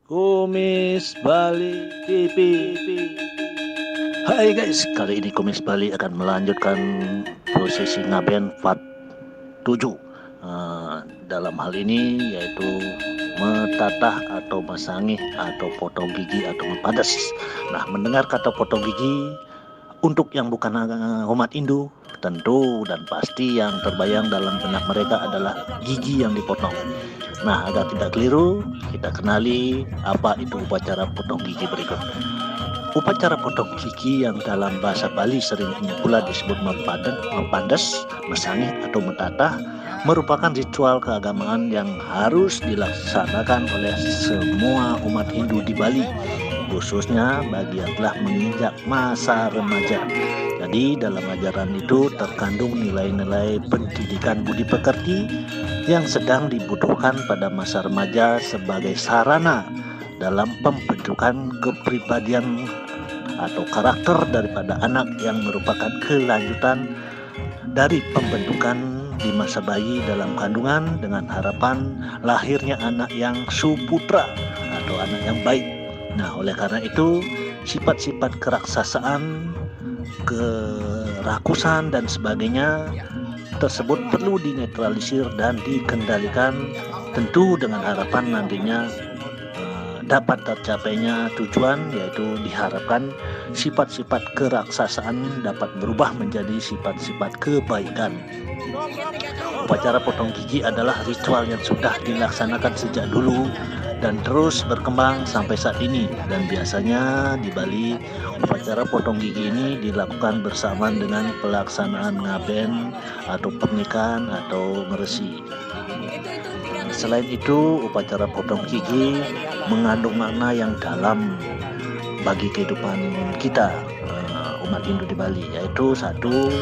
Kumis Bali TV. Hai guys, kali ini Kumis Bali akan melanjutkan prosesi ngaben part 7. Dalam hal ini yaitu metatah atau masangih atau potong gigi atau mepadas. Nah, mendengar kata potong gigi untuk yang bukan umat Hindu, tentu dan pasti yang terbayang dalam benak mereka adalah gigi yang dipotong. Nah, agar tidak keliru, kita kenali apa itu upacara potong gigi berikut. Upacara potong gigi yang dalam bahasa Bali sering pula disebut mempandas, mesangih atau metatah merupakan ritual keagamaan yang harus dilaksanakan oleh semua umat Hindu di Bali, khususnya bagi yang telah menginjak masa remaja. Jadi dalam ajaran itu terkandung nilai-nilai pendidikan budi pekerti yang sedang dibutuhkan pada masa remaja sebagai sarana dalam pembentukan kepribadian atau karakter daripada anak yang merupakan kelanjutan dari pembentukan di masa bayi dalam kandungan dengan harapan lahirnya anak yang suputra atau anak yang baik. Nah, oleh karena itu sifat-sifat keraksasaan, kerakusan dan sebagainya tersebut perlu dinetralisir dan dikendalikan, tentu dengan harapan nantinya dapat tercapainya tujuan, yaitu diharapkan sifat-sifat keraksasaan dapat berubah menjadi sifat-sifat kebaikan. Upacara potong gigi adalah ritual yang sudah dilaksanakan sejak dulu dan terus berkembang sampai saat ini, dan biasanya di Bali upacara potong gigi ini dilakukan bersamaan dengan pelaksanaan ngaben atau pernikahan atau ngeresi. Selain itu, upacara potong gigi mengandung makna yang dalam bagi kehidupan kita umat Hindu di Bali, yaitu satu,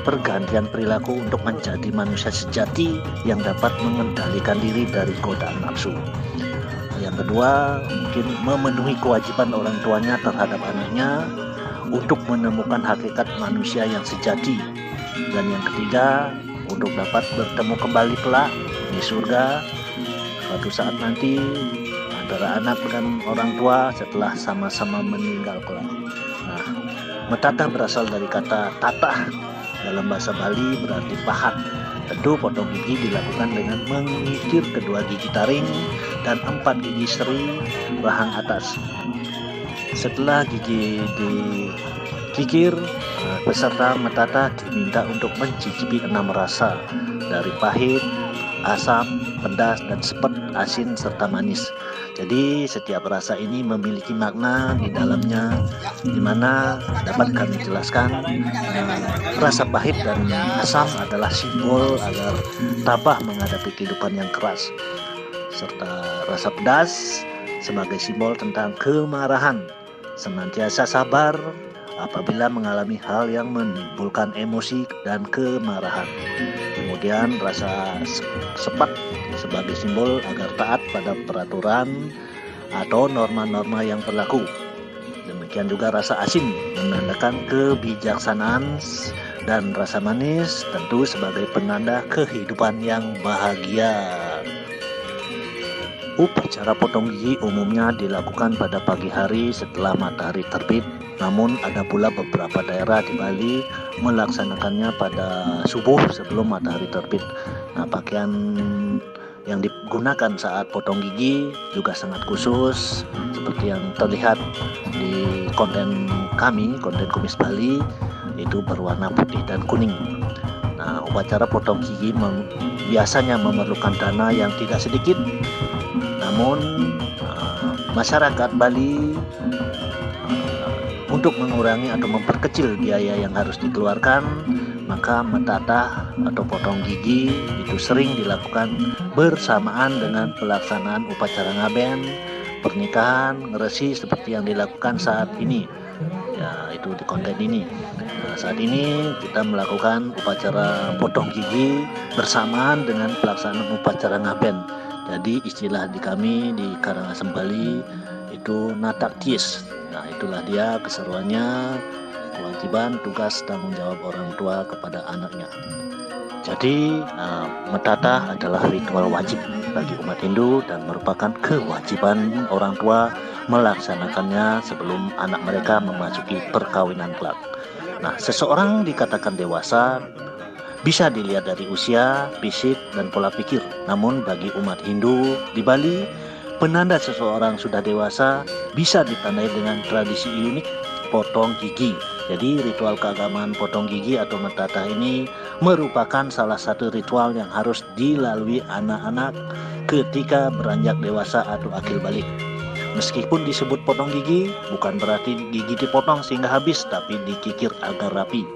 pergantian perilaku untuk menjadi manusia sejati yang dapat mengendalikan diri dari godaan nafsu. Yang kedua, mungkin memenuhi kewajiban orang tuanya terhadap anaknya untuk menemukan hakikat manusia yang sejati. Dan yang ketiga, untuk dapat bertemu kembali kelak di surga suatu saat nanti antara anak dan orang tua setelah sama-sama meninggal kelak. Nah, metatah berasal dari kata tatah, dalam bahasa Bali berarti pahat. Tentu potong gigi dilakukan dengan mengikir kedua gigi taring dan 4 gigi seri rahang atas. Setelah gigi dikikir, peserta metatah diminta untuk mencicipi 6 rasa dari pahit, asam, pedas, dan sepet, asin, serta manis. Jadi setiap rasa ini memiliki makna di dalamnya, di mana dapat kami jelaskan. Rasa pahit dan asam adalah simbol agar tabah menghadapi kehidupan yang keras, serta rasa pedas sebagai simbol tentang kemarahan, senantiasa sabar apabila mengalami hal yang menimbulkan emosi dan kemarahan. Kemudian rasa sepat sebagai simbol agar taat pada peraturan atau norma-norma yang berlaku. Demikian juga rasa asin menandakan kebijaksanaan, dan rasa manis tentu sebagai penanda kehidupan yang bahagia. Upacara potong gigi umumnya dilakukan pada pagi hari setelah matahari terbit, namun ada pula beberapa daerah di Bali melaksanakannya pada subuh sebelum matahari terbit. Nah, pakaian yang digunakan saat potong gigi juga sangat khusus, seperti yang terlihat di konten kami, konten Kumis Bali, itu berwarna putih dan kuning. Nah, upacara potong gigi biasanya memerlukan dana yang tidak sedikit. Namun masyarakat Bali untuk mengurangi atau memperkecil biaya yang harus dikeluarkan, maka metatah atau potong gigi itu sering dilakukan bersamaan dengan pelaksanaan upacara ngaben, pernikahan, ngeresi seperti yang dilakukan saat ini. Ya, itu di konten ini. Nah, saat ini kita melakukan upacara potong gigi bersamaan dengan pelaksanaan upacara ngaben. Jadi istilah di kami di Karangasem Bali itu natak ties. Nah, itulah dia keseruannya, kewajiban, tugas, tanggung jawab orang tua kepada anaknya. Jadi Metata adalah ritual wajib bagi umat Hindu dan merupakan kewajiban orang tua melaksanakannya sebelum anak mereka memasuki perkawinan kelak. Nah, seseorang dikatakan dewasa bisa dilihat dari usia, fisik, dan pola pikir. Namun bagi umat Hindu di Bali, penanda seseorang sudah dewasa bisa ditandai dengan tradisi unik potong gigi. Jadi ritual keagamaan potong gigi atau Metata ini merupakan salah satu ritual yang harus dilalui anak-anak ketika beranjak dewasa atau akil balik. Meskipun disebut potong gigi, bukan berarti gigi dipotong sehingga habis, tapi dikikir agar rapi.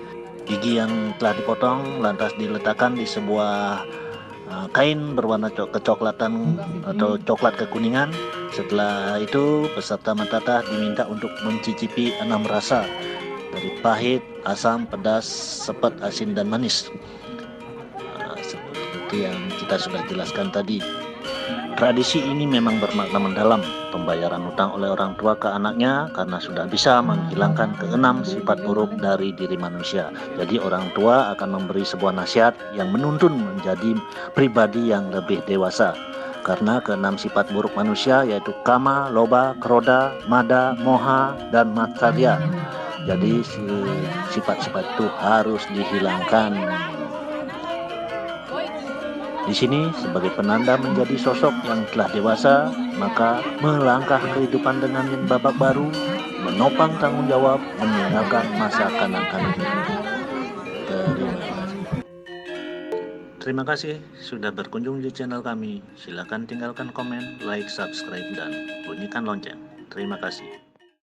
Gigi yang telah dipotong lantas diletakkan di sebuah kain berwarna kecoklatan atau coklat kekuningan. Setelah itu peserta Metata diminta untuk mencicipi 6 rasa dari pahit, asam, pedas, sepet, asin, dan manis. Seperti yang kita sudah jelaskan tadi. Tradisi ini memang bermakna mendalam, pembayaran utang oleh orang tua ke anaknya karena sudah bisa menghilangkan keenam sifat buruk dari diri manusia. Jadi orang tua akan memberi sebuah nasihat yang menuntun menjadi pribadi yang lebih dewasa. Karena keenam sifat buruk manusia yaitu kama, loba, kroda, mada, moha, dan matsarya. Jadi sifat-sifat itu harus dihilangkan. Di sini sebagai penanda menjadi sosok yang telah dewasa, maka melangkah kehidupan dengan yang babak baru, menopang tanggung jawab, meninggalkan masa kanak-kanak. Terima kasih sudah berkunjung di channel kami. Silakan tinggalkan komen, like, subscribe, dan bunyikan lonceng. Terima kasih.